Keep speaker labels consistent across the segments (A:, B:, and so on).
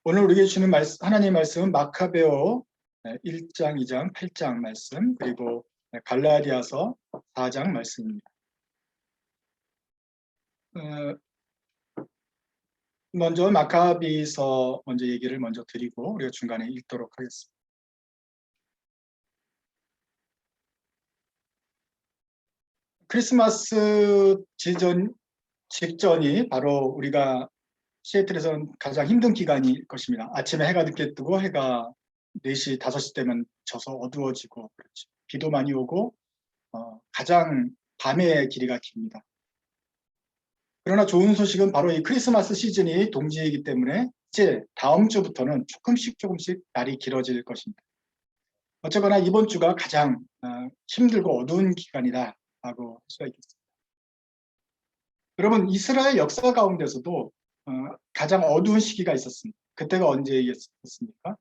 A: 오늘 우리에게 주는 하나님의 말씀은 마카베오 1장, 2장, 8장 말씀, 그리고 갈라디아서 4장 말씀입니다. 먼저 마카비서 먼저 얘기를 먼저 드리고 우리가 중간에 읽도록 하겠습니다. 크리스마스 직전이 바로 우리가 시애틀에서는 가장 힘든 기간일 것입니다. 아침에 해가 늦게 뜨고 해가 4시, 5시 되면 져서 어두워지고 그렇죠. 비도 많이 오고 가장 밤의 길이가 깁니다. 그러나 좋은 소식은 바로 이 크리스마스 시즌이 동지이기 때문에 이제 다음 주부터는 조금씩 날이 길어질 것입니다. 어쨌거나 이번 주가 가장 힘들고 어두운 기간이다라고 할 수가 있겠습니다. 여러분, 이스라엘 역사 가운데서도 가장 어두운 시기가 있었습니다. 그때가 언제였습니까?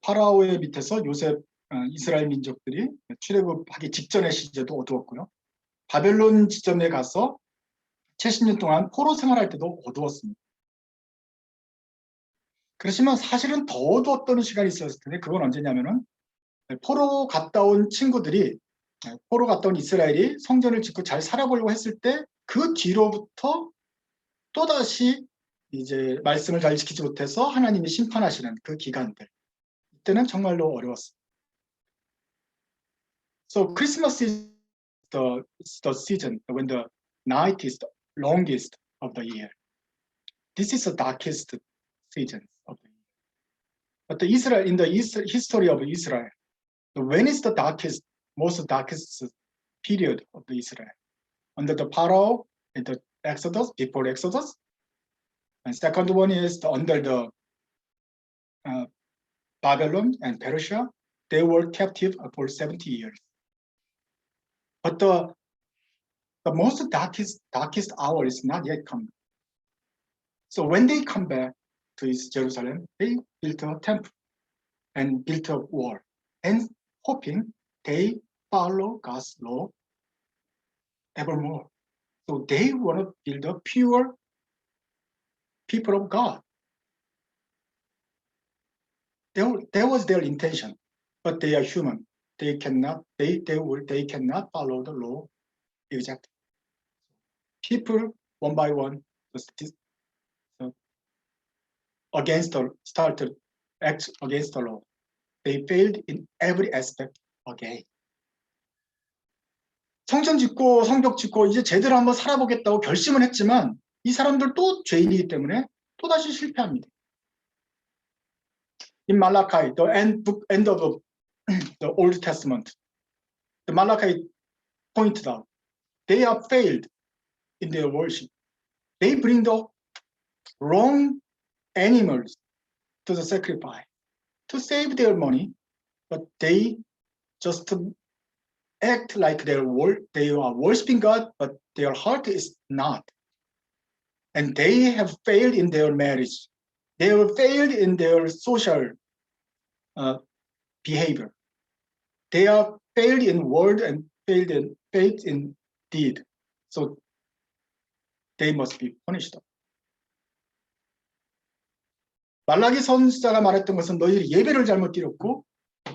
A: 파라오의 밑에서 요셉 이스라엘 민족들이 출애굽하기 직전의 시제도 어두웠고요. 바벨론 지점에 가서 70년 동안 포로 생활할 때도 어두웠습니다. 그렇지만 사실은 더 어두웠던 시간이 있었을 텐데 그건 언제냐면은 포로 갔다 온 친구들이 포로 갔다 온 이스라엘이 성전을 짓고 잘 살아보려고 했을 때 그 뒤로부터 또다시 이제 말씀을 잘 지키지 못해서 하나님이 심판하시는 그 기간들, 이때는 정말로 어려웠습니다. So Christmas is the season when the night is the longest of the year. This is the darkest season of the year. But the Israel, in the history of Israel, when is the most darkest period of the Israel? Under the Pharaoh in the Exodus, before Exodus. And second one is under the Babylon and Persia. They were captive for 70 years. But the most darkest hour is not yet come. So when they come back to Jerusalem, they built a temple and built a wall, and hoping they follow God's law evermore. So they want to build a pure people of God. That was their intention, but they are human. They cannot follow the law exactly. People one by one started act against the law. They failed in every aspect again. 성전 짓고 성벽 짓고 이제 제대로 한번 살아보겠다고 결심은 했지만 이 사람들 또 죄인이기 때문에 또다시 실패합니다. In Malachi, the end of the Old Testament, the Malachi pointed out they are failed in their worship. They bring the wrong animals to the sacrifice to save their money, but they just act like they are worshiping God, but their heart is not. And they have failed in their marriage. They have failed in their social behavior. They are failed in word and failed in deed. So they must be punished. 말라기 선지자가 말했던 것은 너희들이 예배를 잘못 드렸고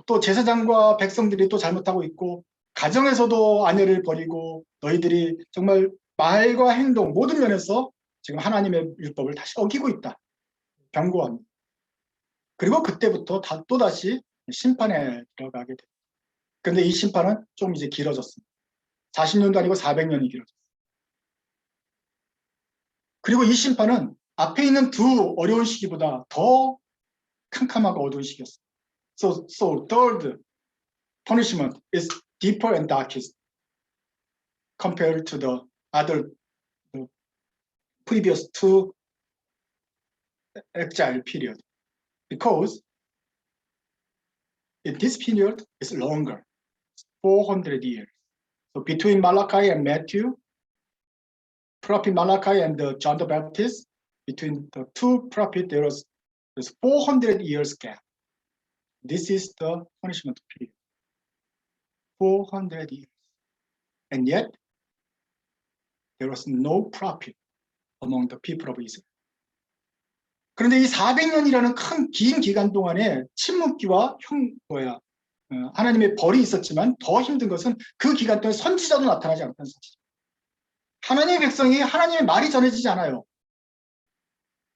A: 또 제사장과 백성들이 또 잘못하고 있고 가정에서도 아내를 버리고 너희들이 정말 말과 행동 모든 면에서 지금 하나님의 율법을 다시 어기고 있다. 경고합니다. 그리고 그때부터 또다시 심판에 들어가게 됩니다. 그런데 이 심판은 좀 이제 길어졌습니다. 40년도 아니고 400년이 길어졌습니다. 그리고 이 심판은 앞에 있는 두 어려운 시기보다 더 캄캄하고 어두운 시기였습니다. So third punishment is deeper and darkest compared to the previous two exile period, because in this period is longer, 400 years. So between Malachi and Matthew, prophet Malachi and John the Baptist, between the two prophets, there's 400 years gap. This is the punishment period. 400 years. And yet, there was no prophet among the people of Israel. 그런데 이 400년이라는 큰 긴 기간 동안에 침묵기와 하나님의 벌이 있었지만 더 힘든 것은 그 기간 동안 선지자도 나타나지 않았다는 사실이죠. 하나님의 백성이 하나님의 말이 전해지지 않아요.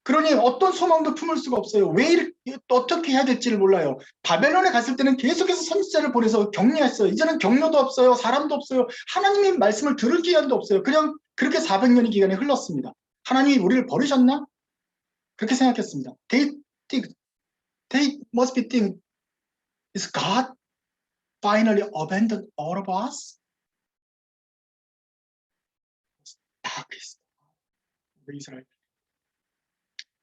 A: 그러니 어떤 소망도 품을 수가 없어요. 왜 이렇게 어떻게 해야 될지를 몰라요. 바벨론에 갔을 때는 계속해서 선지자를 보내서 격려했어요. 이제는 격려도 없어요. 사람도 없어요. 하나님의 말씀을 들을 기간도 없어요. 그냥 그렇게 400년의 기간이 흘렀습니다. 하나님이 우리를 버리셨나? 그렇게 생각했습니다. They must be thinking, is God finally abandoned all of us? 다 그랬어요. 우리 이스라엘.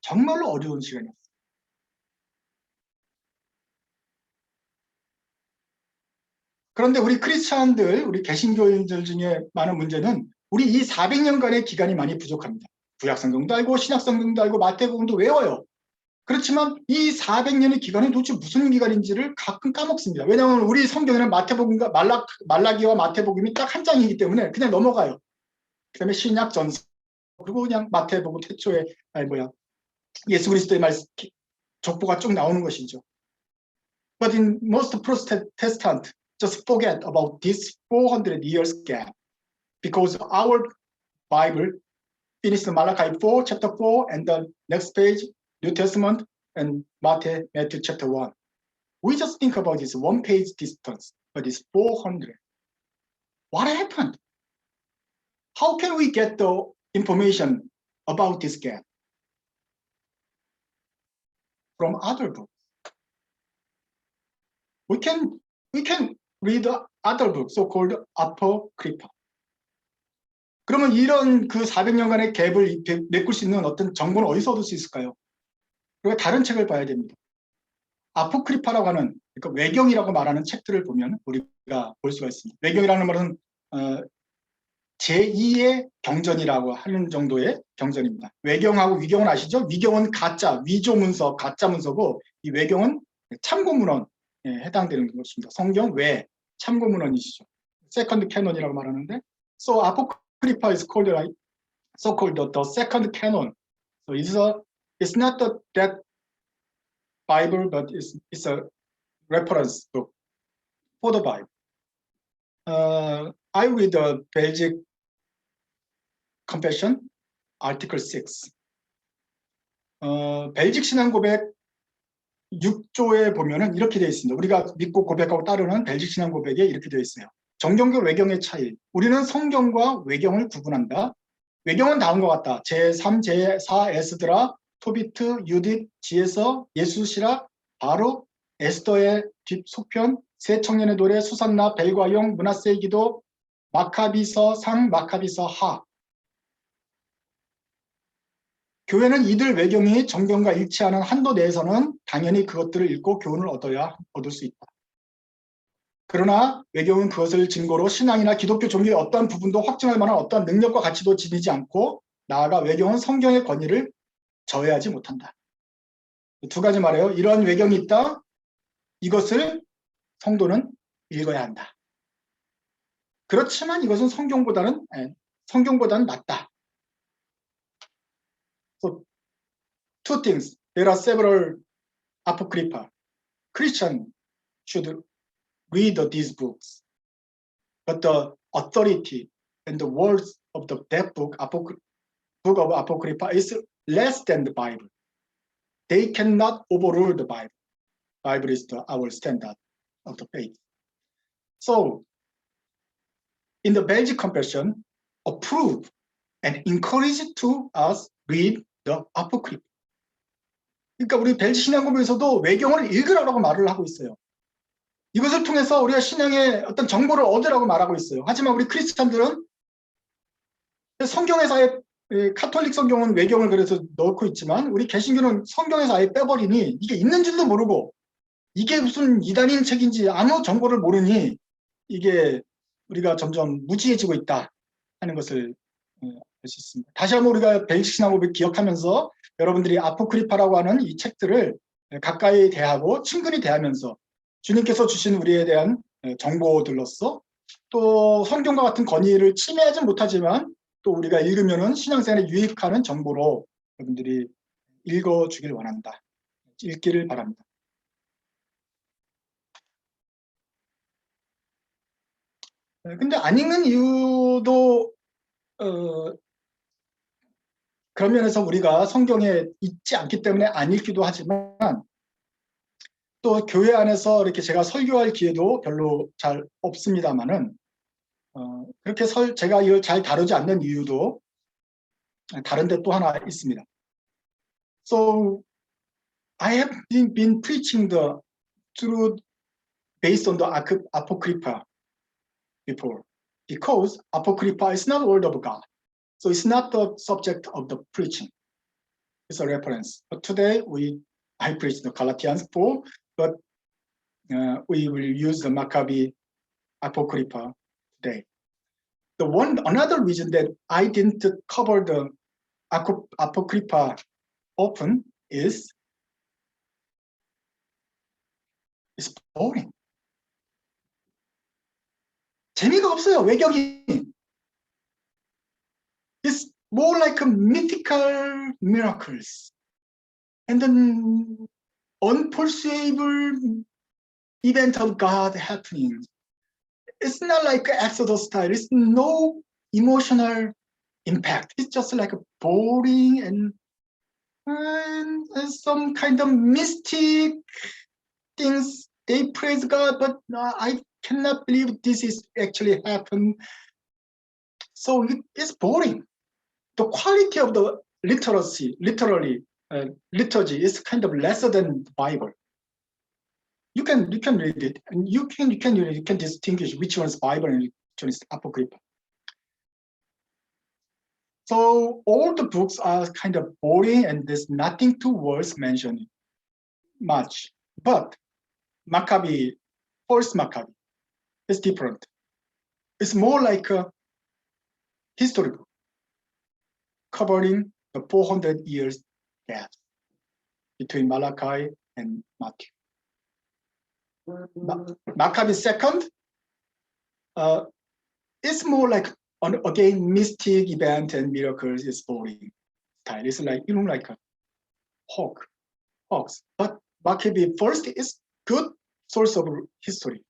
A: 정말로 어려운 시간이었어요. 그런데 우리 크리스찬들, 우리 개신교인들 중에 많은 문제는 우리 이 400년간의 기간이 많이 부족합니다. 구약성경도 알고 신약성경도 알고 마태복음도 외워요. 그렇지만 이 400년의 기간이 도대체 무슨 기간인지를 가끔 까먹습니다. 왜냐하면 우리 성경에는 마태복음과 말라기와 마태복음이 딱 한 장이기 때문에 그냥 넘어가요. 그 다음에 신약 전서 그리고 그냥 마태복음 태초에 예수 그리스도의 족보가 쭉 나오는 것이죠. But in most Protestant just forget about this 400 years gap because our Bible finished Malachi 4, chapter 4, and the next page, New Testament, and Matthew chapter 1. We just think about this one page distance, but it's 400. What happened? How can we get the information about this gap? From other books. We can read other books, so-called Apocrypha. 그러면 이런 그 400년간의 갭을 메꿀 수 있는 어떤 정보는 어디서 얻을 수 있을까요? 그리고 다른 책을 봐야 됩니다. 아포크리파라고 하는 그러니까 외경이라고 말하는 책들을 보면 우리가 볼 수가 있습니다. 외경이라는 말은 제2의 경전이라고 하는 정도의 경전입니다. 외경하고 위경은 아시죠? 위경은 가짜, 위조 문서, 가짜 문서고 이 외경은 참고 문헌에 해당되는 것입니다. 성경 외 참고 문헌이시죠. 세컨드 캐논이라고 말하는데 So Apocrypha is called so-called the second canon. So it's not that Bible, but it's a reference book for the Bible. I read the Belgic Confession, Article 6. 벨직 신앙 고백 6조에 보면은 이렇게 되어 있습니다. 우리가 믿고 고백하고 따르는 벨직 신앙 고백에 이렇게 되어 있어요. 정경과 외경의 차이. 우리는 성경과 외경을 구분한다. 외경은 다음과 같다. 제3, 제4, 에스드라, 토비트, 유딧, 지에서, 예수시라, 바로, 에스더의 뒷속편, 새 청년의 노래, 수산나, 벨과용, 므낫세의 기도, 마카비서 상, 마카비서 하. 교회는 이들 외경이 정경과 일치하는 한도 내에서는 당연히 그것들을 읽고 교훈을 얻을 수 있다. 그러나 외경은 그것을 증거로 신앙이나 기독교 종교의 어떠한 부분도 확증할 만한 어떠한 능력과 가치도 지니지 않고 나아가 외경은 성경의 권위를 저해하지 못한다. 두 가지 말해요. 이러한 외경이 있다. 이것을 성도는 읽어야 한다. 그렇지만 이것은 성경보다는 낫다. So, two things. There are several apocrypha. Christians should read these books. But the authority and the words of that book of Apocrypha is less than the Bible. They cannot overrule the Bible. Bible is our standard of the faith. So, in the Belgic Confession, approve and encourage to us read the Apocrypha. 그러니까 우리 벨지 신앙고백에서도 외경을 읽으라고 말을 하고 있어요. 이것을 통해서 우리가 신앙의 어떤 정보를 얻으라고 말하고 있어요. 하지만 우리 크리스찬들은 성경에서 아예 카톨릭 성경은 외경을 그래서 넣고 있지만 우리 개신교는 성경에서 아예 빼버리니 이게 있는 줄도 모르고 이게 무슨 이단인 책인지 아무 정보를 모르니 이게 우리가 점점 무지해지고 있다 하는 것을 알 수 있습니다. 다시 한번 우리가 벨식 신앙고백 기억하면서 여러분들이 아포크리파라고 하는 이 책들을 가까이 대하고 친근히 대하면서 주님께서 주신 우리에 대한 정보들로서 또 성경과 같은 권위를 침해하지 못하지만 또 우리가 읽으면은 신앙생활에 유익하는 정보로 여러분들이 읽어주길 원한다. 읽기를 바랍니다. 근데 안 읽는 이유도 그런 면에서 우리가 성경에 있지 않기 때문에 안 읽기도 하지만 또 교회 안에서 이렇게 제가 설교할 기회도 별로 잘 없습니다만은 그렇게 제가 이걸 잘 다루지 않는 이유도 다른 데 또 하나 있습니다. So I have been preaching the truth based on the Apocrypha before, because Apocrypha is not the word of God. So it's not the subject of the preaching. It's a reference. But today I preach the Galatians 4, but we will use the Maccabi Apocrypha today. Another reason that I didn't cover the Apocrypha often is it's boring. 재미가 없어요, 외경이. It's more like a mythical miracles and an unforeseeable event of God happening. It's not like Exodus style. It's no emotional impact. It's just like a boring and some kind of mystic things. They praise God, but I cannot believe this is actually happened. So it's boring. The quality of the liturgy is kind of lesser than the Bible. You can read it, and you can distinguish which one is Bible and which one is Apocrypha. So all the books are kind of boring, and there's nothing too worth mentioning much. But Maccabi, first Maccabi, is different. It's more like a history book covering the 400 years gap between Malachi and Matthew. Maccabi second is more like again mystic event and miracles is boring style. It's like like a hoax. But Maccabi first is good source of history.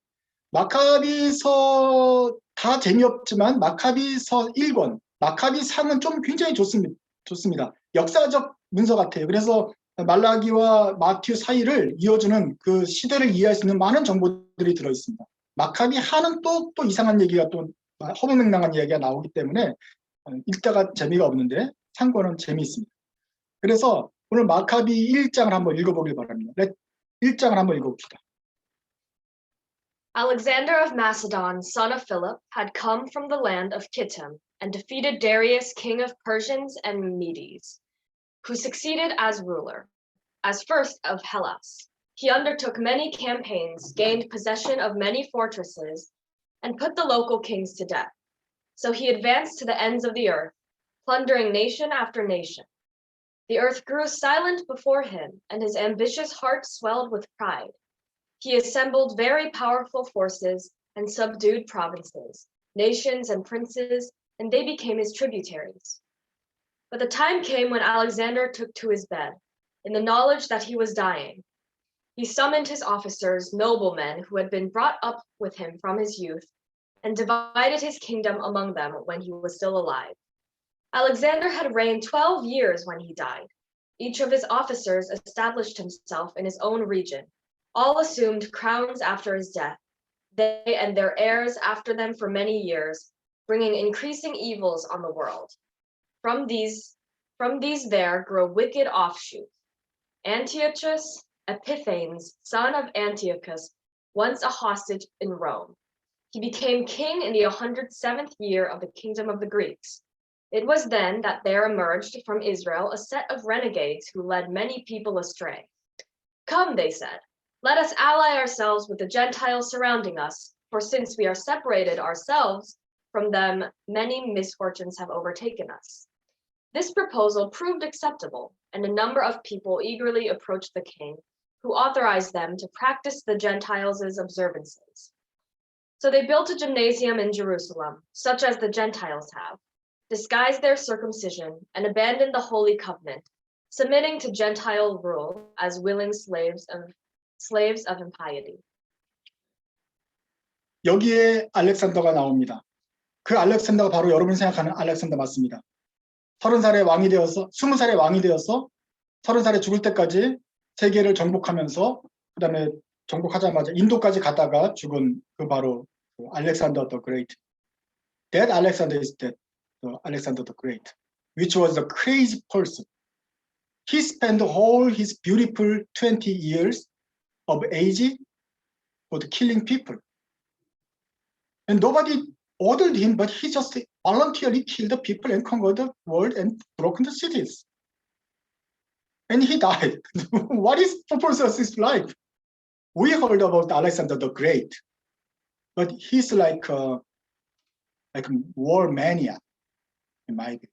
A: 마카비서 다 재미없지만 마카비서 1권, 마카비상은 좀 굉장히 좋습니다. 역사적 문서 같아요. 그래서 말라기와 마티오 사이를 이어주는 그 시대를 이해할 수 있는 많은 정보들이 들어있습니다. 마카비 하는 또 이상한 얘기가 또 허무맹랑한 이야기가 나오기 때문에 읽다가 재미가 없는데 상권은 재미있습니다. 그래서 오늘 마카비 1장을 한번 읽어보길 바랍니다. 1장을 한번 읽어봅시다.
B: Alexander of Macedon, son of Philip, had come from the land of Kittim and defeated Darius, king of Persians and Medes, who succeeded as ruler. As first of Hellas, he undertook many campaigns, gained possession of many fortresses, and put the local kings to death. So he advanced to the ends of the earth, plundering nation after nation. The earth grew silent before him, and his ambitious heart swelled with pride. He assembled very powerful forces and subdued provinces, nations, and princes, and they became his tributaries. But the time came when Alexander took to his bed, in the knowledge that he was dying. He summoned his officers, noblemen who had been brought up with him from his youth, and divided his kingdom among them when he was still alive. Alexander had reigned 12 years when he died. Each of his officers established himself in his own region. All assumed crowns after his death, they and their heirs after them for many years, bringing increasing evils on the world. From these there grow wicked offshoots. Antiochus Epiphanes, son of Antiochus, once a hostage in Rome. He became king in the 107th year of the kingdom of the Greeks. It was then that there emerged from Israel a set of renegades who led many people astray. Come, they said, let us ally ourselves with the Gentiles surrounding us, for since we are separated ourselves from them, many misfortunes have overtaken us. This proposal proved acceptable, and a number of people eagerly approached the king, who authorized them to practice the Gentiles' observances. So they built a gymnasium in Jerusalem, such as the Gentiles have, disguised their circumcision, and abandoned the Holy Covenant, submitting to Gentile rule as willing slaves of impiety.
A: 여기에 알렉산더가 나옵니다. 그 알렉산더가 바로 여러분이 생각하는 알렉산더 맞습니다. 30살에 왕이 되어서 20살에 왕이 되어서 30살에 죽을 때까지 세계를 정복하면서 그다음에 정복하자마자 인도까지 가다가 죽은 그 바로 그 알렉산더 the Great. That Alexander is that Alexander the Great, which was a crazy person. He spent all his beautiful 20 years of age for killing people. And nobody ordered him, but he just voluntarily killed the people and conquered the world and broken the cities. And he died. What is the purpose of his life? We heard about Alexander the Great, but he's like a war mania, in my view.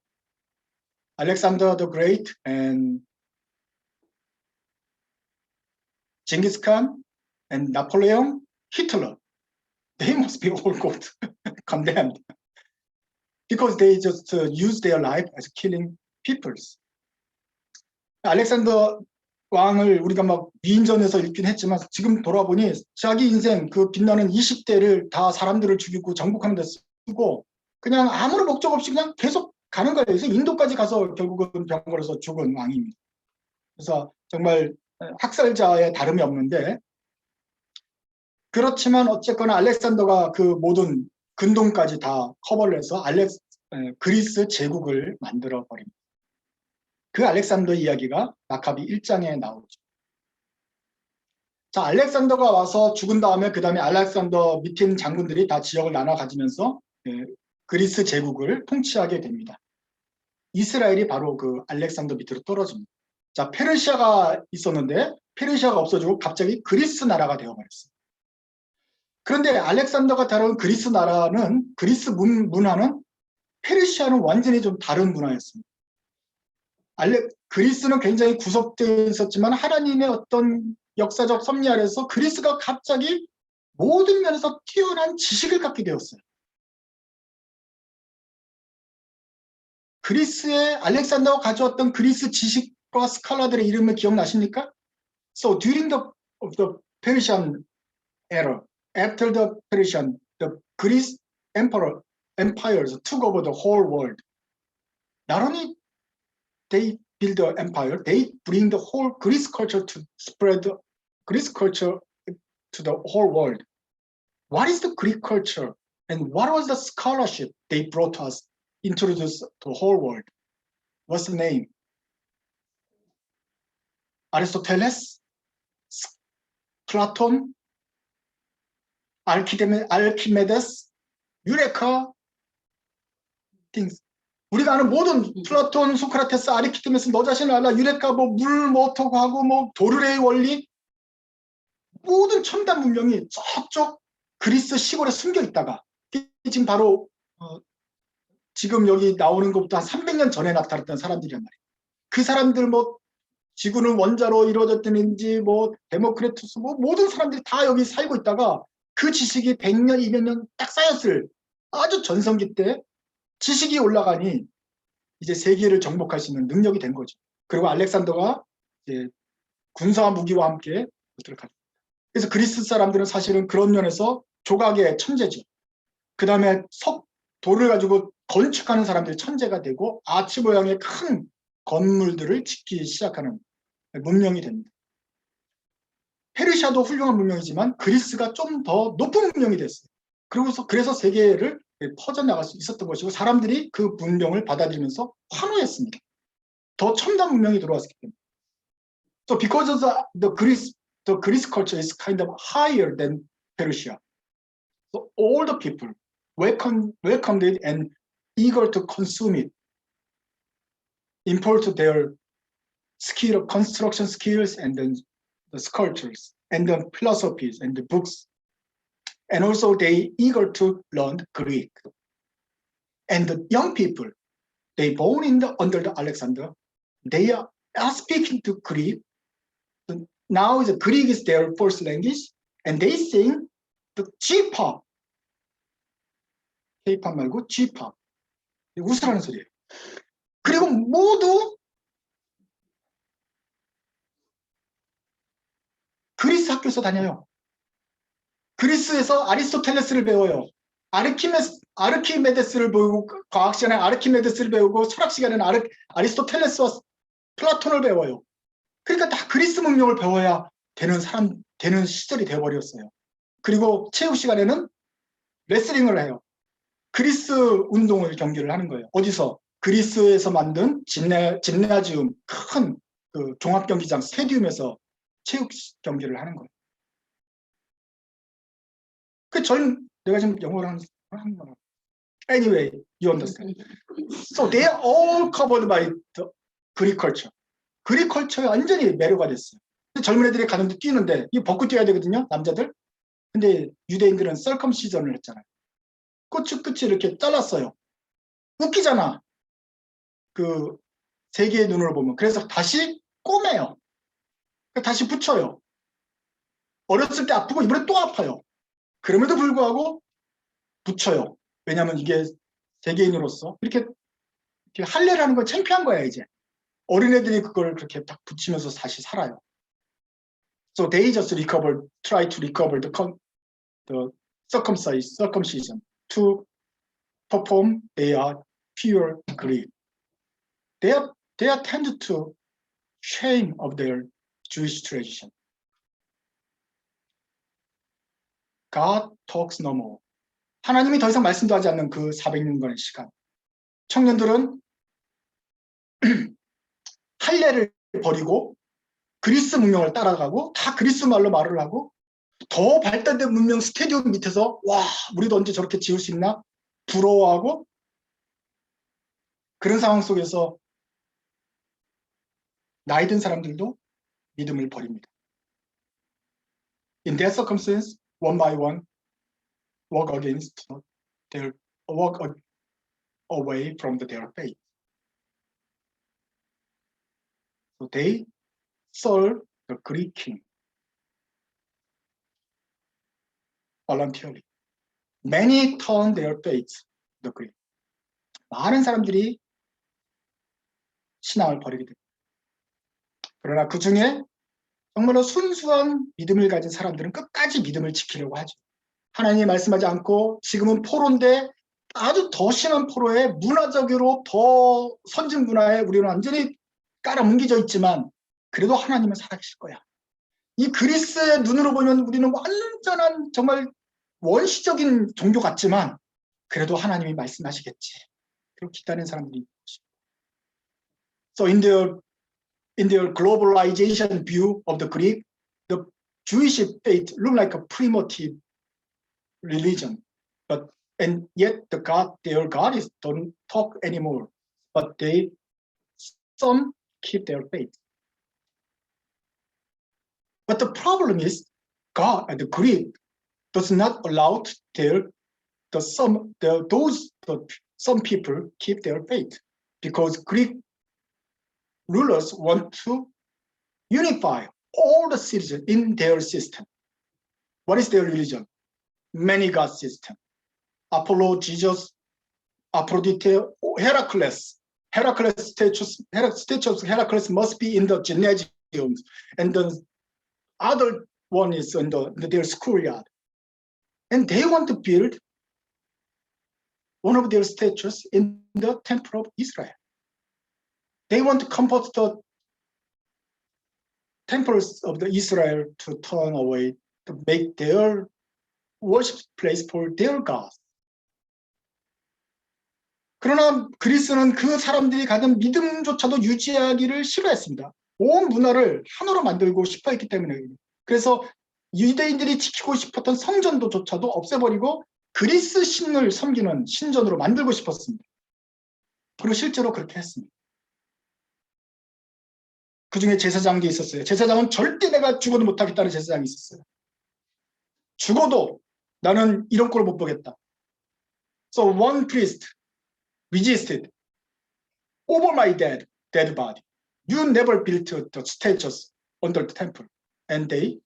A: Alexander the Great and Genghis Khan and Napoleon, Hitler, they must be all condemned because they just use their life as killing peoples. 알렉산더 왕을 우리가 막 위인전에서 읽긴 했지만 지금 돌아보니 자기 인생 그 빛나는 20대를 다 사람들을 죽이고 정복하는 데 쓰고 그냥 아무런 목적 없이 그냥 계속 가는 거예요. 그래서 인도까지 가서 결국은 병 걸려서 죽은 왕입니다. 그래서 정말 학살자의 다름이 없는데 그렇지만 어쨌거나 알렉산더가 그 모든 근동까지 다 커버를 해서 그리스 제국을 만들어 버립니다. 그 알렉산더 이야기가 마카비 1장에 나오죠. 자, 알렉산더가 와서 죽은 다음에 그 다음에 알렉산더 밑에 있는 장군들이 다 지역을 나눠 가지면서 그리스 제국을 통치하게 됩니다. 이스라엘이 바로 그 알렉산더 밑으로 떨어집니다. 자, 페르시아가 있었는데 페르시아가 없어지고 갑자기 그리스 나라가 되어버렸어요. 그런데 알렉산더가 다룬 그리스 나라는 그리스 문화는 페르시아는 완전히 좀 다른 문화였습니다. 그리스는 굉장히 구속되어 있었지만 하나님의 어떤 역사적 섭리 아래서 그리스가 갑자기 모든 면에서 뛰어난 지식을 갖게 되었어요. 그리스의 알렉산더가 가져왔던 그리스 지식과 스칼라들의 이름을 기억나십니까? So during the Persian era, after the Persian, the Greece empires took over the whole world. Not only they build the empire, they bring the whole Greek culture to spread Greek culture to the whole world. What is the Greek culture and what was the scholarship they brought us, introduced to the whole world? What's the name? Aristoteles, Platon, Archimedes, 유레카, things. 우리가 아는 모든 플라톤, 소크라테스, 아리키메데스, 너 자신을 알라, 유레카, 뭐 물, 모터고 하고 뭐 도르레의 원리, 모든 첨단 문명이 저쪽 그리스 시골에 숨겨 있다가 지금 바로 지금 여기 나오는 것부터 한 300년 전에 나타났던 사람들이란 말이에요. 그 사람들 뭐 지구는 원자로 이루어졌든지 뭐 데모크리투스 뭐 모든 사람들이 다 여기 살고 있다가 그 지식이 100년, 200년 딱 쌓였을 아주 전성기 때 지식이 올라가니 이제 세계를 정복할 수 있는 능력이 된 거죠. 그리고 알렉산더가 이제 군사 무기와 함께 들어갔습니다. 그래서 그리스 사람들은 사실은 그런 면에서 조각의 천재죠. 그 다음에 돌을 가지고 건축하는 사람들이 천재가 되고 아치 모양의 큰 건물들을 짓기 시작하는 문명이 됩니다. 페르시아도 훌륭한 문명이지만 그리스가 좀 더 높은 문명이 됐어요. 그래서 세계를 퍼져나갈 수 있었던 것이고 사람들이 그 문명을 받아들이면서 환호했습니다. 더 첨단 문명이 들어왔기 때문에. So because of the Greek culture is kind of higher than Persia. So all the people welcomed it and eager to consume it, import their construction skills and then the sculptures and the philosophies and the books. And also they eager to learn Greek. And the young people, they born under the Alexander, they are speaking to Greek. Now the Greek is their first language, and they sing the G-pop. K-pop 말고 G-pop. 웃으라는 소리예요. 그리고 모두 그리스 학교에서 다녀요. 그리스에서 아리스토텔레스를 배워요. 아르키메데스를 배우고, 과학 시간에 아르키메데스를 배우고, 철학 시간에는 아리스토텔레스와 플라톤을 배워요. 그러니까 다 그리스 문명을 배워야 되는 시절이 되어버렸어요. 그리고 체육 시간에는 레슬링을 해요. 그리스 운동을 경기를 하는 거예요. 어디서? 그리스에서 만든 짐나지움, 큰 그 종합경기장 스테디움에서 체육 경기를 하는 거예요. 내가 지금 영어를 하는 거야. Anyway, you understand. So they are all covered by the Greek culture. 그릭 컬처에 완전히 매료가 됐어요. 젊은 애들이 가는데 뛰는데 이 벗고 뛰어야 되거든요, 남자들. 근데 유대인들은 썰컴시전을 했잖아요. 끝이 이렇게 잘랐어요. 웃기잖아. 그 세계의 눈으로 보면. 그래서 다시 꼬매요. 다시 붙여요. 어렸을 때 아프고 이번에 또 아파요. 그럼에도 불구하고 붙여요. 왜냐하면 이게 세계인으로서 이렇게 할례를 하는 건 창피한 거야, 이제. 어린애들이 그걸 그렇게 딱 붙이면서 다시 살아요. So they just try to recover the circumcision to perform their pure greed. They are tend to shame of their Jewish tradition. God talks no more. 하나님이 더 이상 말씀도 하지 않는 그 400년간의 시간. 청년들은 할례를 버리고 그리스 문명을 따라가고 다 그리스 말로 말을 하고 더 발달된 문명 스테디움 밑에서 와, 우리도 언제 저렇게 지을 수 있나? 부러워하고 그런 상황 속에서 나이 든 사람들도 믿음을 버립니다. In that circumstance, one by one, walk away from their faith. So they serve the Greek king voluntarily. Many turn their faith to the Greek. 많은 사람들이 신앙을 버리게 됩니다. 그러나 그 중에 정말로 순수한 믿음을 가진 사람들은 끝까지 믿음을 지키려고 하죠. 하나님이 말씀하지 않고 지금은 포로인데 아주 더 심한 포로에 문화적으로 더 선진 문화에 우리는 완전히 깔아뭉개져 있지만 그래도 하나님은 살아계실 거야. 이 그리스의 눈으로 보면 우리는 완전한 정말 원시적인 종교 같지만 그래도 하나님이 말씀하시겠지. 그리고 기다리는 사람들이 있습니다. So in their globalization view of the Greek, the Jewish faith looked like a primitive religion, and yet their God don't talk anymore, but some keep their faith. But the problem is, God and the Greek does not allow some people keep their faith, because Greek rulers want to unify all the citizens in their system. What is their religion? Many God system. Apollo, Jesus, Aphrodite, Heracles. Statues of Heracles must be in the gymnasiums, and the other one is in their schoolyard. And they want to build one of their statues in the temple of Israel. They want to convert the temples of the Israel to turn away, to make their worship place for their gods. 그러나 그리스는 그 사람들이 가진 믿음조차도 유지하기를 싫어했습니다. 온 문화를 하나로 만들고 싶어 했기 때문에. 그래서 유대인들이 지키고 싶었던 성전도조차도 없애버리고 그리스 신을 섬기는 신전으로 만들고 싶었습니다. 그리고 실제로 그렇게 했습니다. 그 중에 제사장도 있었어요. 제사장은 절대 내가 죽어도 못하겠다는 제사장이 있었어요. 죽어도 나는 이런 꼴을 못 보겠다. So one priest resisted. Over my dead body. You never built the statues under the temple. And they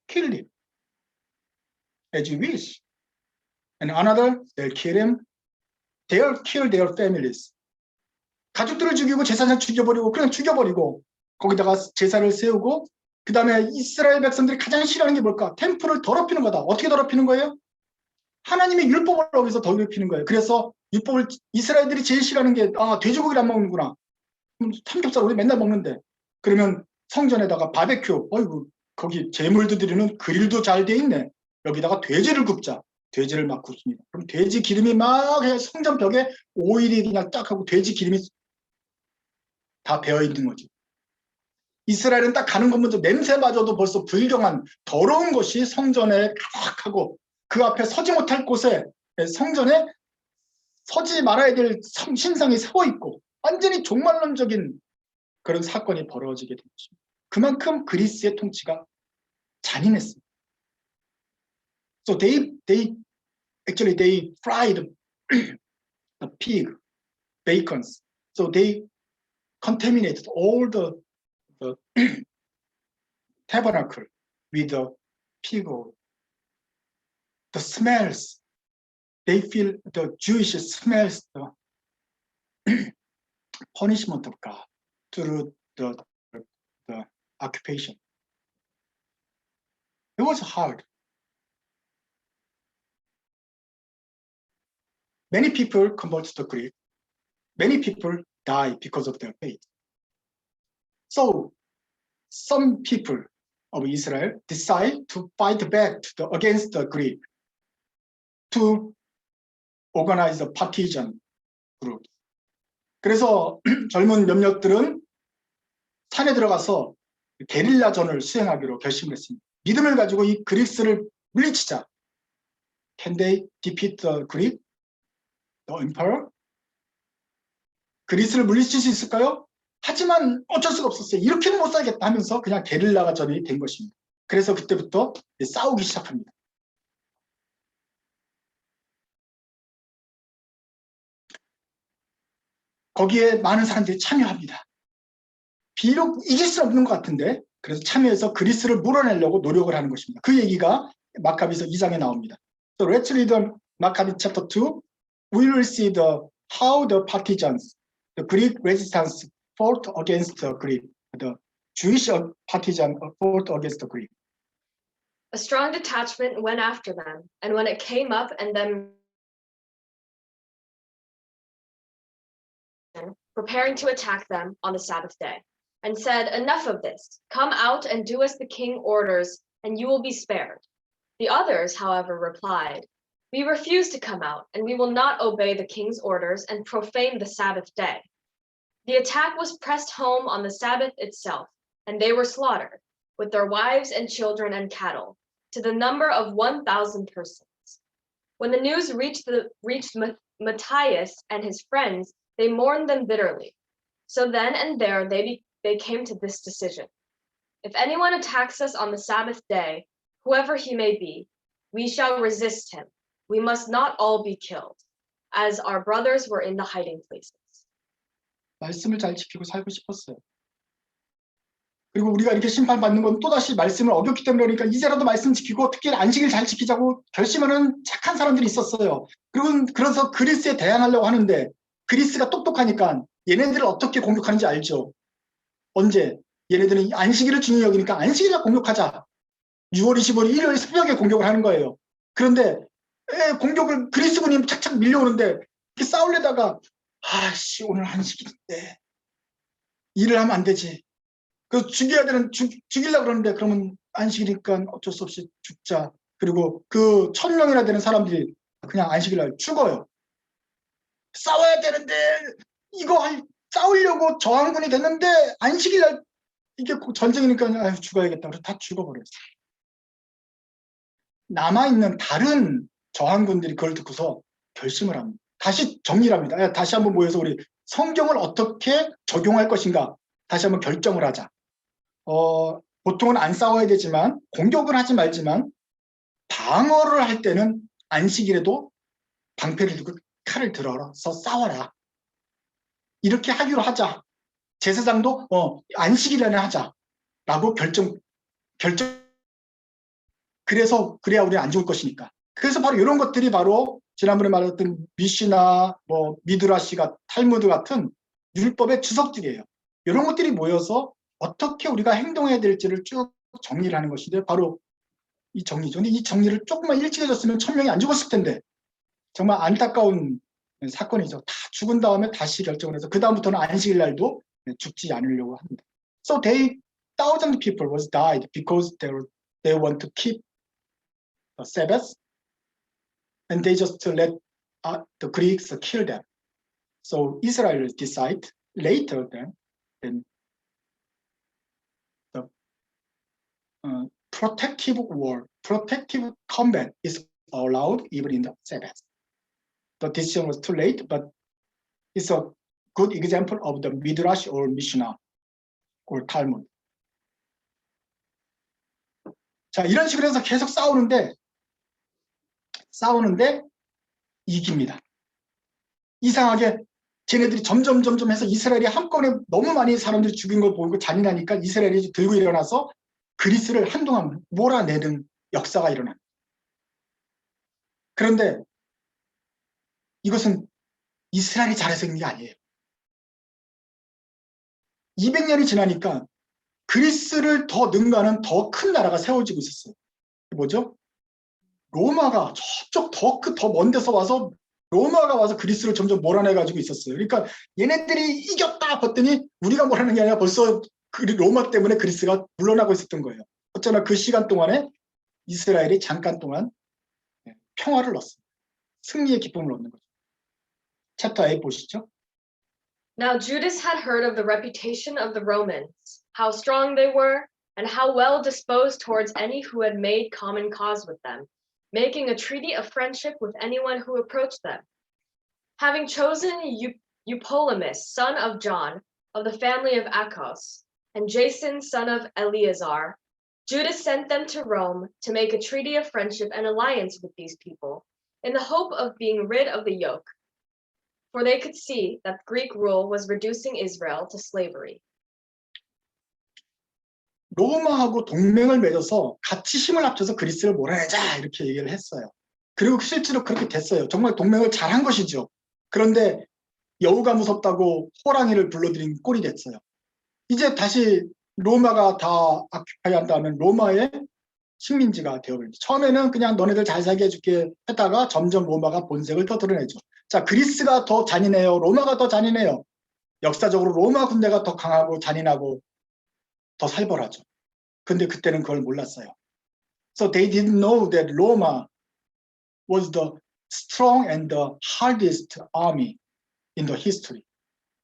A: killed him. As you wish. And another, they'll kill him. They'll kill their families. 가족들을 죽이고 제사장 죽여버리고 그냥 죽여버리고 거기다가 제사를 세우고 그 다음에 이스라엘 백성들이 가장 싫어하는 게 뭘까? 템플을 더럽히는 거다. 어떻게 더럽히는 거예요? 하나님의 율법을 어기서 더럽히는 거예요. 그래서 율법을 이스라엘들이 제일 싫어하는 게 돼지고기를 안 먹는구나. 삼겹살 우리 맨날 먹는데. 그러면 성전에다가 바베큐, 어이구 거기 제물도 드리는 그릴도 잘 돼 있네. 여기다가 돼지를 굽자. 돼지를 막 굽습니다. 그럼 돼지 기름이 막 성전 벽에 오일이 그냥 딱 하고 돼지 기름이 다 배어 있는 거지. 이스라엘은 딱 가는 것 먼저 냄새마저도 벌써 불경한 더러운 것이 성전에 가득하고 그 앞에 서지 못할 곳에 성전에 서지 말아야 될 신상이 세워 있고 완전히 종말론적인 그런 사건이 벌어지게 된 것입니다. 그만큼 그리스의 통치가 잔인했습니다. So they fried the pig bacons. So they contaminated all the tabernacle with the pig oil. The smells, they feel the Jewish smells the punishment of God through the occupation. It was hard. Many people convert to Greek. Many people die because of their faith. So some people of Israel decide to fight back against the Greek to organize a partisan group. 그래서 젊은 몇몇들은 산에 들어가서 게릴라전을 수행하기로 결심을 했습니다. 믿음을 가지고 이 그리스를 물리치자. Can they defeat the Greek, the emperor? 그리스를 물리칠 수 있을까요? 하지만 어쩔 수가 없었어요. 이렇게는 못 살겠다 하면서 그냥 게릴라가 전이 된 것입니다. 그래서 그때부터 싸우기 시작합니다. 거기에 많은 사람들이 참여합니다. 비록 이길 수 없는 것 같은데 그래서 참여해서 그리스를 물어내려고 노력을 하는 것입니다. 그 얘기가 마카비서 2장에 나옵니다. So let's read Maccabees chapter 2. We will see how the partisans, the Greek resistance fought against the Greek, the Jewish partisan fought against the Greek.
B: A strong detachment went after them, and when it came up and them preparing to attack them on the Sabbath day, and said, "Enough of this. Come out and do as the king orders, and you will be spared." The others, however, replied, "We refuse to come out, and we will not obey the king's orders and profane the Sabbath day." The attack was pressed home on the Sabbath itself, and they were slaughtered, with their wives and children and cattle, to the number of 1,000 persons. When the news reached Matthias and his friends, they mourned them bitterly. So then and there they came to this decision. If anyone attacks us on the Sabbath day, whoever he may be, we shall resist him. We must not all be killed, as our brothers were in the hiding places.
A: 말씀을 잘 지키고 살고 싶었어요. 그리고 우리가 이렇게 심판받는 건 또다시 말씀을 어겼기 때문에 그러니까 이제라도 말씀 지키고 특히 안식일 잘 지키자고 결심하는 착한 사람들이 있었어요. 그래서 그리스에 대항하려고 하는데 그리스가 똑똑하니까 얘네들을 어떻게 공격하는지 알죠. 언제? 얘네들은 안식일을 중요히 여기니까 안식일에 공격하자. 6월 25일 일요일 새벽에 공격을 하는 거예요. 그런데 공격을 그리스군이 착착 밀려오는데 이렇게 싸우려다가 아씨 오늘 안식일인데 일을 하면 안 되지. 그래서 죽여야 되는 죽이려고 그러는데 그러면 안식이니까 어쩔 수 없이 죽자. 그리고 그 1,000명이나 되는 사람들이 그냥 안식일 날 죽어요. 싸워야 되는데 이거 싸우려고 저항군이 됐는데 안식일 날 이게 전쟁이니까 죽어야겠다. 그래서 다 죽어버렸어요. 남아있는 다른 저항군들이 그걸 듣고서 결심을 합니다. 다시 정리를 합니다. 다시 한번 모여서 우리 성경을 어떻게 적용할 것인가 다시 한번 결정을 하자. 보통은 안 싸워야 되지만 공격을 하지 말지만 방어를 할 때는 안식일에도 방패를 들고 칼을 들어서 싸워라. 이렇게 하기로 하자. 제사장도 안식일에는 하자라고 결정. 그래야 우리는 안 죽을 것이니까. 그래서 바로 이런 것들이 바로 지난번에 말했던 미시나 미드라시가 탈무드 같은 율법의 주석들이에요. 이런 것들이 모여서 어떻게 우리가 행동해야 될지를 쭉 정리를 하는 것인데 바로 이 정리죠. 근데 이 정리를 조금만 일찍 해줬으면 1000명이 안 죽었을 텐데 정말 안타까운 사건이죠. 다 죽은 다음에 다시 결정을 해서 그 다음부터는 안식일 날도 죽지 않으려고 합니다. So thousand people was died because they want to keep the Sabbath, and they just let the Greeks kill them. So Israel decide later then the protective combat is allowed even in the Sabbath. The decision was too late, but it's a good example of the Midrash or Mishnah or Talmud. 자, 이런 식으로 해서 계속 싸우는데 이깁니다. 이상하게 쟤네들이 점점 해서 이스라엘이 한꺼번에 너무 많이 사람들이 죽인 걸 보고 잔인하니까 이스라엘이 들고 일어나서 그리스를 한동안 몰아내는 역사가 일어납니다. 그런데 이것은 이스라엘이 잘해서 있는 게 아니에요. 200년이 지나니까 그리스를 더 능가하는 더 큰 나라가 세워지고 있었어요. 뭐죠? 로마가 저쪽 더 먼 데서 와서 로마가 와서 그리스를 점점 몰아내가지고 있었어요. 그러니까 얘네들이 이겼다 봤더니 우리가 몰아내는 게 아니라 벌써 로마 때문에 그리스가 물러나고 있었던 거예요. 어쩌나 그 시간 동안에 이스라엘이 잠깐 동안 평화를 얻습니다. 승리의 기쁨을 얻는 거죠. 챕터 8 보시죠.
B: Now Judas had heard of the reputation of the Romans, how strong they were, and how well disposed towards any who had made common cause with them, making a treaty of friendship with anyone who approached them. Having chosen Eupolemus, son of John, of the family of Achos, and Jason, son of Eleazar, Judas sent them to Rome to make a treaty of friendship and alliance with these people, in the hope of being rid of the yoke. For they could see that Greek rule was reducing Israel to slavery.
A: 로마하고 동맹을 맺어서 같이 힘을 합쳐서 그리스를 몰아내자 이렇게 얘기를 했어요. 그리고 실제로 그렇게 됐어요. 정말 동맹을 잘한 것이죠. 그런데 여우가 무섭다고 호랑이를 불러들인 꼴이 됐어요. 이제 다시 로마가 다 아큐파이 한다면 로마의 식민지가 되어버립니다. 처음에는 그냥 너네들 잘 살게 해줄게 했다가 점점 로마가 본색을 더 드러내죠. 자, 그리스가 더 잔인해요. 로마가 더 잔인해요. 역사적으로 로마 군대가 더 강하고 잔인하고 더 살벌하죠. 근데 그때는 그걸 몰랐어요. So they didn't know that Roma was the strong and the hardest army in the history.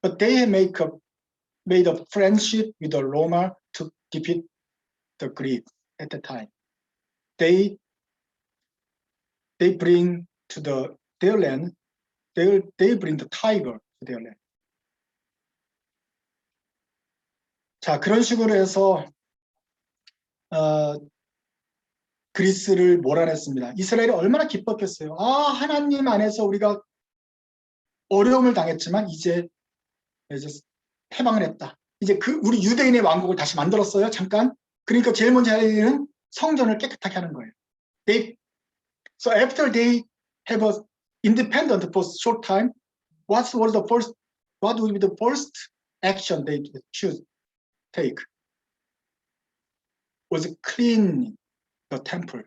A: But they made a friendship with the Roma to defeat the Greeks at the time. They bring to their land, they bring the tiger to their land. 자, 그런 식으로 해서 그리스를 몰아냈습니다. 이스라엘이 얼마나 기뻤겠어요. 아, 하나님 안에서 우리가 어려움을 당했지만 이제 해방을 했다. 이제 우리 유대인의 왕국을 다시 만들었어요. 잠깐. 그러니까 제일 먼저 해야 되는 일은 성전을 깨끗하게 하는 거예요. So after they have a independent for a short time, what will be the first action they take? Was clean the temple.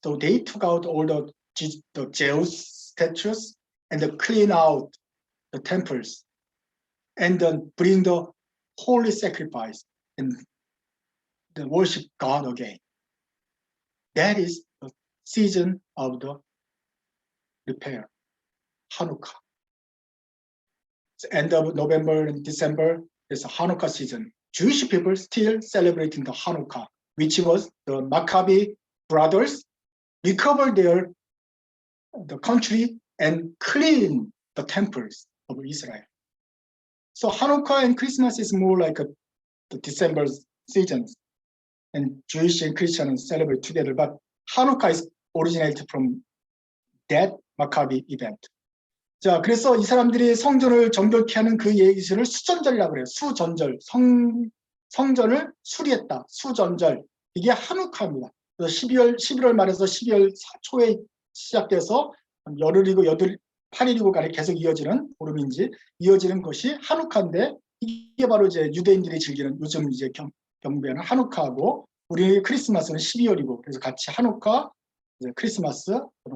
A: So they took out all the Zeus statues and clean out the temples and then bring the holy sacrifice and worship God again. That is the season of the repair, Hanukkah. It's end of November and December is a Hanukkah season. Jewish people still celebrating the Hanukkah, which was the Maccabi brothers recovered the country and clean the temples of Israel. So Hanukkah and Christmas is more like the December seasons, and Jewish and Christians celebrate together. But Hanukkah is originated from that Maccabi event. 자, 그래서 이 사람들이 성전을 정결케 하는 그 예기를 수전절이라고 그래요. 수전절, 성전을 수리했다. 수전절. 이게 하누카입니다. 그래서 11월 말에서 12월 초에 시작돼서 열흘이고 8일이고 간에 계속 이어지는 보름인지 이어지는 것이 하누카인데 이게 바로 이제 유대인들이 즐기는 요즘 이제 경배하는 하누카하고 우리 크리스마스는 12월이고 그래서 같이 하누카, 이제 크리스마스,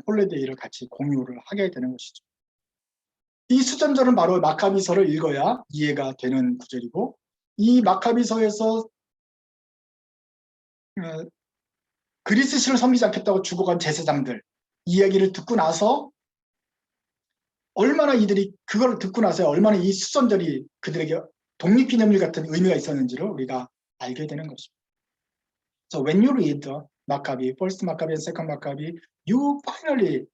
A: 홀리데이를 같이 공유를 하게 되는 것이죠. 이 수전절은 바로 마카비서를 읽어야 이해가 되는 구절이고 이 마카비서에서 그리스 신을 섬기지 않겠다고 죽어간 제사장들 이야기를 듣고 나서 얼마나 이들이 그걸 듣고 나서 얼마나 이 수전절이 그들에게 독립기념일 같은 의미가 있었는지를 우리가 알게 되는 것입니다. So when you read the Maccabi, first Maccabi and second Maccabi, you finally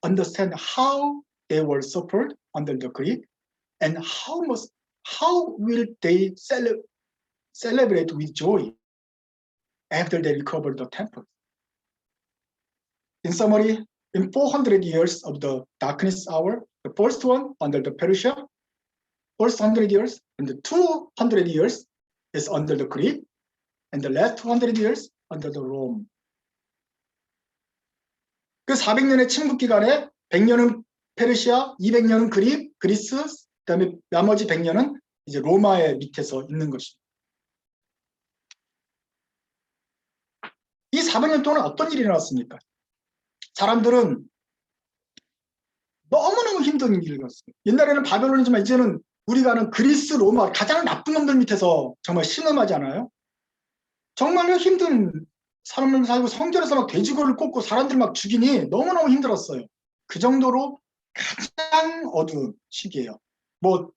A: understand how they were suffered under the Greek and how will they celebrate with joy after they recovered the temple. In summary, in 400 years of the darkness hour, the first one under the Persia, first 100 years, and the 200 years is under the Greek, and the last 200 years under the Rome. 그 400년의 침묵 기간에 100년은 페르시아, 200년은 그리스, 그다음에 나머지 100년은 이제 로마의 밑에서 있는 것입니다. 이 400년 동안 어떤 일이 일어났습니까? 사람들은 너무너무 힘든 일을 겪었어요. 옛날에는 바벨론이지만 이제는 우리가 아는 그리스, 로마 가장 나쁜 놈들 밑에서 정말 신음하지 않아요? 정말로 힘든 사람들 살고 성전에서 막 돼지고기를 꽂고 사람들 막 죽이니 너무너무 힘들었어요. 그 정도로 가장 어두운 시기예요. 뭐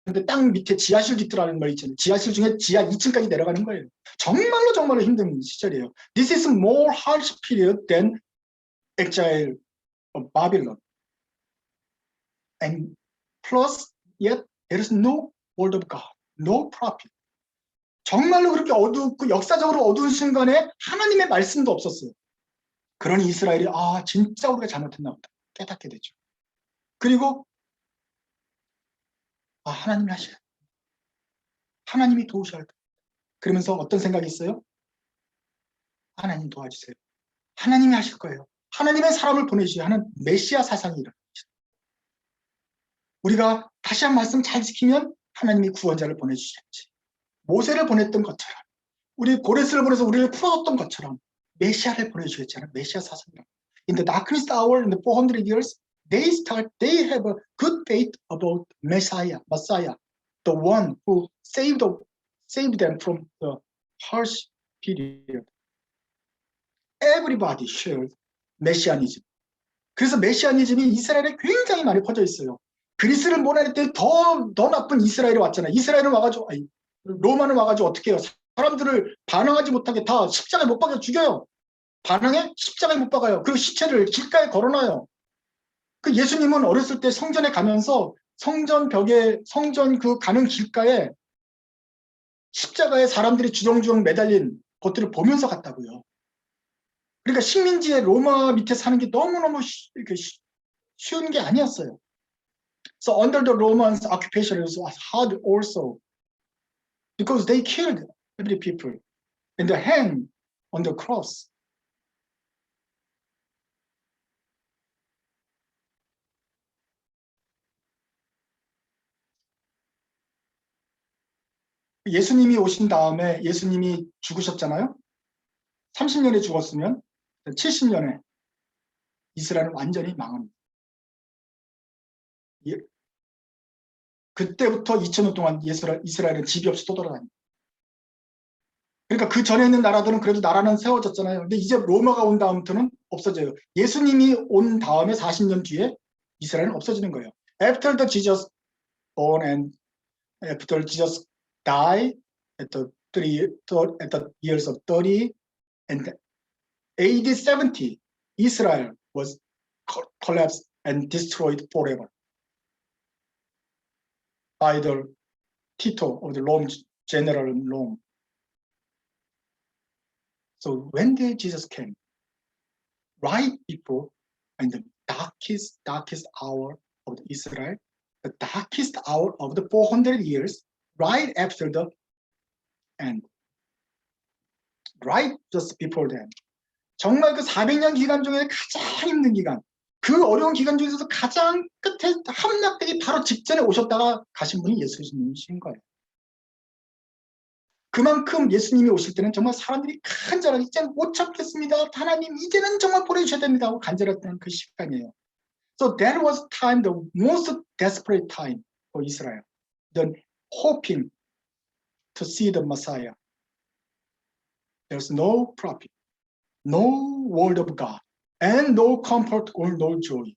A: 근데 땅 밑에 지하실 짓더라는 말 있잖아요. 지하실 중에 지하 2층까지 내려가는 거예요. 정말로 힘든 시절이에요. This is more harsh period than exile of Babylon. And plus, yet there is no word of God, no prophet. 정말로 그렇게 어둡고 역사적으로 어두운 순간에 하나님의 말씀도 없었어요. 그러니 이스라엘이 진짜 우리가 잘못했나 보다 깨닫게 되죠. 그리고 하나님이 하셔야 돼. 하나님이 도우셔야 돼. 그러면서 어떤 생각이 있어요? 하나님 도와주세요. 하나님이 하실 거예요. 하나님의 사람을 보내주셔야 하는 메시아 사상이 일어나죠. 우리가 다시 한 말씀 잘 지키면 하나님이 구원자를 보내주시겠지. 모세를 보냈던 것처럼 우리 고레스를 보내서 우리를 풀어줬던 것처럼 메시아를 보내주셨잖아요. 메시아 사상이라고. In the darkest hour, in the 400 years, they have a good faith about Messiah, the one who saved them from the harsh period. Everybody shared 메시아니즘. 그래서 메시아니즘이 이스라엘에 굉장히 많이 퍼져 있어요. 그리스를 몰아낼 때 더 나쁜 이스라엘이 왔잖아요. 이스라엘은 와가지고 로마는 와가지고 어떻게 해요? 사람들을 반항하지 못하게 다 십자가에 못 박아 죽여요. 반항해? 십자가에 못 박아요. 그리고 시체를 길가에 걸어놔요. 그 예수님은 어렸을 때 성전에 가면서 성전 그 가는 길가에 십자가에 사람들이 주렁주렁 매달린 것들을 보면서 갔다고요. 그러니까 식민지의 로마 밑에 사는 게 너무너무 쉬운 게 아니었어요. So under the Romans occupation it was hard also because they killed every people and the hang on the cross. 예수님이 오신 다음에 예수님이 죽으셨잖아요. 30년에 죽었으면 70년에 이스라엘은 완전히 망합니다. 그때부터 2000년 동안 이스라엘은 집이 없이 떠돌아다닙니다. 그러니까 그 전에 있는 나라들은 그래도 나라는 세워졌잖아요. 근데 이제 로마가 온 다음부터는 없어져요. 예수님이 온 다음에 40년 뒤에 이스라엘은 없어지는 거예요. After the Jesus born and after Jesus died at the years of 30 and AD 70, Israel was collapsed and destroyed forever by the Tito of the Rome general in Rome. So when Jesus came, right before and the darkest hour of Israel, the darkest hour of the 400 years, right after the end, right just before then. 정말 그 400년 기간 중에 가장 힘든 기간, 그 어려운 기간 중에서도 가장 끝에 함락되기 바로 직전에 오셨다가 가신 분이 예수님이신 거예요. 그만큼 예수님이 오실 때는 정말 사람들이 간절하게 이제는 못 참겠습니다. 하나님 이제는 정말 보내주셔야 됩니다 하고 간절했던 그 시간이에요. So that was time, the most desperate time for Israel. Then hoping to see the Messiah. There's no prophet, no word of God, and no comfort or no joy.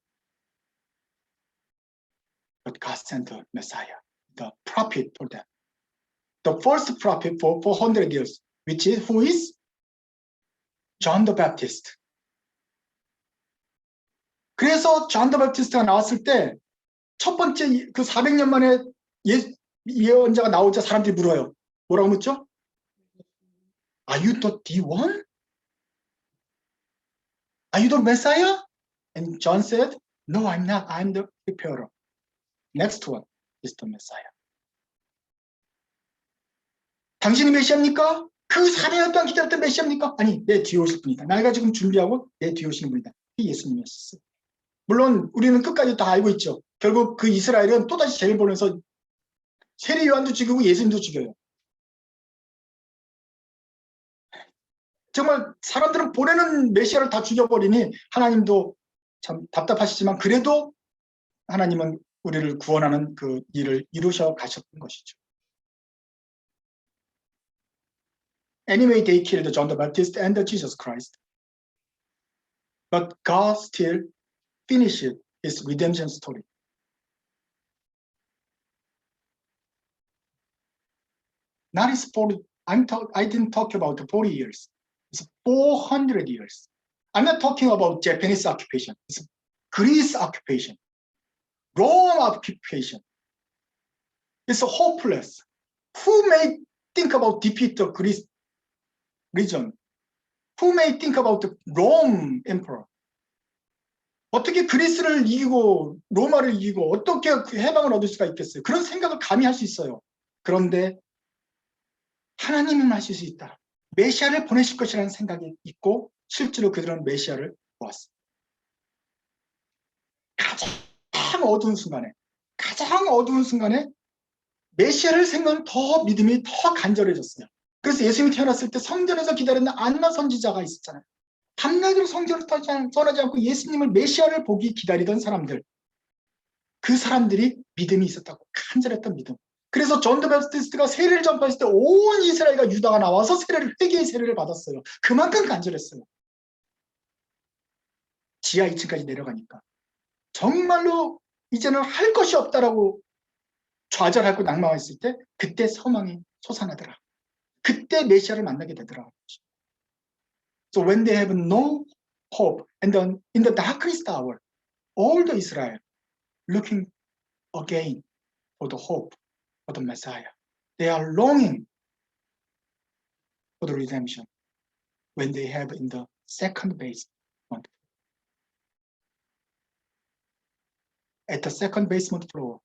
A: But God sent the Messiah, the prophet for them. The first prophet for 400 years, who is John the Baptist. 그래서 존 더 베프티스트가 나왔을 때 첫 번째 그 400년 만에 예언자가 나오자 사람들이 물어요. 뭐라고 묻죠? Are you the one? Are you the Messiah? And John said, No, I'm not. I'm the preparer. Next one is the Messiah. 당신이 메시아입니까? 그 400년 동안 기다렸던 메시아입니까? 아니, 내 뒤에 오실 분이다. 내가 지금 준비하고 내 뒤에 오시는 분이다. 이 예수님이었어요. 물론 우리는 끝까지 다 알고 있죠. 결국 그 이스라엘은 또다시 죄를 보면서 세례 요한도 죽이고 예수님도 죽여요. 정말 사람들은 보내는 메시아를 다 죽여버리니 하나님도 참 답답하시지만 그래도 하나님은 우리를 구원하는 그 일을 이루셔 가셨던 것이죠. Anyway, they killed John the Baptist and Jesus Christ. But God still finished his redemption story. Not his 40, I didn't talk about 40 years. It's 400 years. I'm not talking about Japanese occupation. It's Greece occupation, Rome occupation. It's hopeless. Who may think about defeat the Greece region? Who may think about the Rome emperor? 어떻게 그리스를 이기고 로마를 이기고 어떻게 해방을 얻을 수가 있겠어요? 그런 생각을 감히 할 수 있어요. 그런데 하나님은 하실 수 있다. 메시아를 보내실 것이라는 생각이 있고 실제로 그들은 메시아를 보았습니다. 가장 어두운 순간에 메시아를 생각하면 더 믿음이 더 간절해졌어요. 그래서 예수님이 태어났을 때 성전에서 기다리는 안나 선지자가 있었잖아요. 밤낮으로 성전을 떠나지 않고 예수님을 메시아를 보기 기다리던 사람들, 그 사람들이 믿음이 있었다고 간절했던 믿음. 그래서 존 더 베프티스트가 세례를 전파했을 때 온 이스라엘과 유다가 나와서 회개의 세례를 받았어요. 그만큼 간절했어요. 지하 2층까지 내려가니까 정말로 이제는 할 것이 없다라고 좌절하고 낙망했을 때 그때 소망이 솟아나더라. 그때 메시아를 만나게 되더라. So when they have no hope, and then in the darkest hour, all the Israel looking again for the hope for the Messiah. They are longing for the redemption when they have in the second basement. At the second basement floor,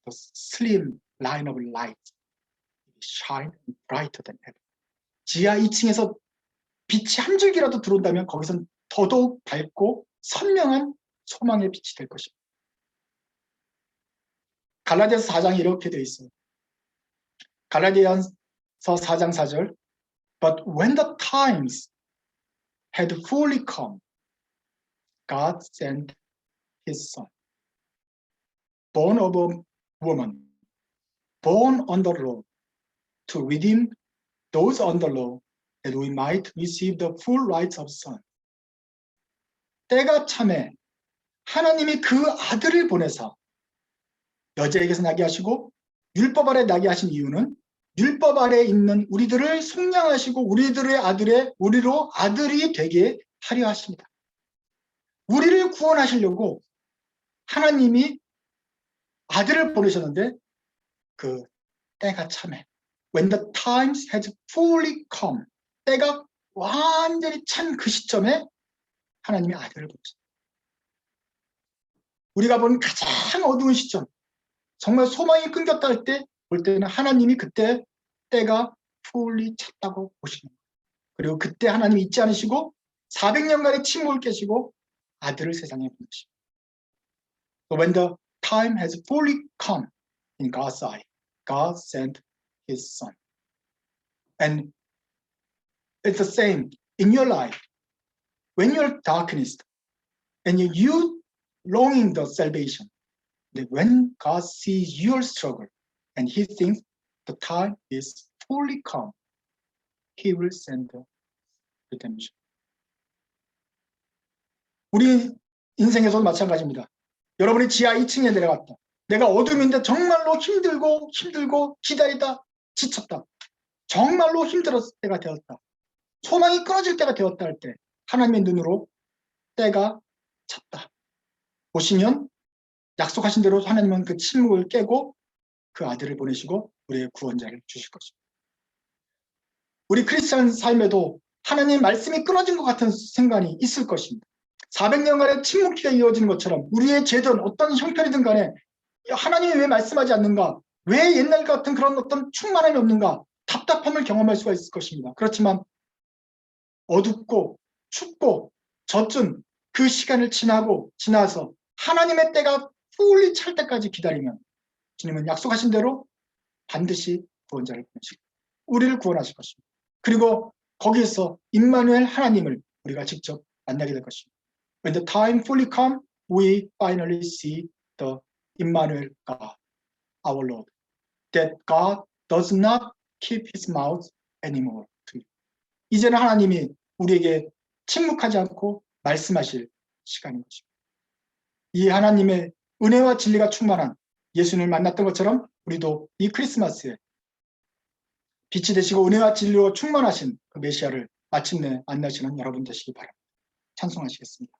A: the slim line of light shine brighter than ever. 지하 2층에서 빛이 한 줄기라도 들어온다면 거기선 더더욱 밝고 선명한 소망의 빛이 될 것입니다. 갈라디아서 4장이 이렇게 되어 있어요. 갈라디아서 4장 4절. But when the times had fully come, God sent his son, born of a woman, born under law, to redeem those under law, that we might receive the full rights of son. 때가 참에 하나님이 그 아들을 보내서 여자에게서 나게 하시고 율법 아래 나게 하신 이유는 율법 아래 있는 우리들을 속량하시고 우리로 아들이 되게 하려 하십니다. 우리를 구원하시려고 하나님이 아들을 보내셨는데 그 때가 참에 when the times has fully come, 때가 완전히 찬 그 시점에 하나님이 아들을 보내셨습니다. 우리가 본 가장 어두운 시점, 정말 소망이 끊겼다 할 때 볼 때는 하나님이 그때 때가 fully 찼다고 보시는 거예요. 그리고 그때 하나님이 잊지 않으시고 400년간의 침묵을 깨시고 아들을 세상에 보내십니다. So when the time has fully come in God's eye, God sent his son. And it's the same in your life. When you're darkness and you longing the salvation, that when God sees your struggle and he thinks the time is fully come, he will send the redemption. 우리 인생에서도 마찬가지입니다. 여러분이 지하 2층에 내려갔다. 내가 어둠인데 정말로 힘들고 기다리다 지쳤다. 정말로 힘들었을 때가 되었다. 소망이 끊어질 때가 되었다 할 때 하나님의 눈으로 때가 찼다. 보시면 약속하신 대로 하나님은 그 침묵을 깨고 그 아들을 보내시고 우리의 구원자를 주실 것입니다. 우리 크리스찬 삶에도 하나님의 말씀이 끊어진 것 같은 순간이 있을 것입니다. 400년간의 침묵기가 이어지는 것처럼 우리의 죄든 어떤 형편이든 간에 하나님이 왜 말씀하지 않는가? 왜 옛날 같은 그런 어떤 충만함이 없는가? 답답함을 경험할 수가 있을 것입니다. 그렇지만 어둡고 춥고 젖은 그 시간을 지나서 하나님의 때가 fully 찰 때까지 기다리면 주님은 약속하신 대로 반드시 구원자를 보내시고 우리를 구원하실 것입니다. 그리고 거기에서 임마누엘 하나님을 우리가 직접 만나게 될 것입니다. When the time fully come, we finally see the Immanuel God, our Lord. That God does not keep his mouth anymore. 이제는 하나님이 우리에게 침묵하지 않고 말씀하실 시간인 것입니다. 이 하나님의 은혜와 진리가 충만한 예수님을 만났던 것처럼 우리도 이 크리스마스에 빛이 되시고 은혜와 진리로 충만하신 그 메시아를 마침내 만나시는 여러분 되시기 바랍니다. 찬송하시겠습니다.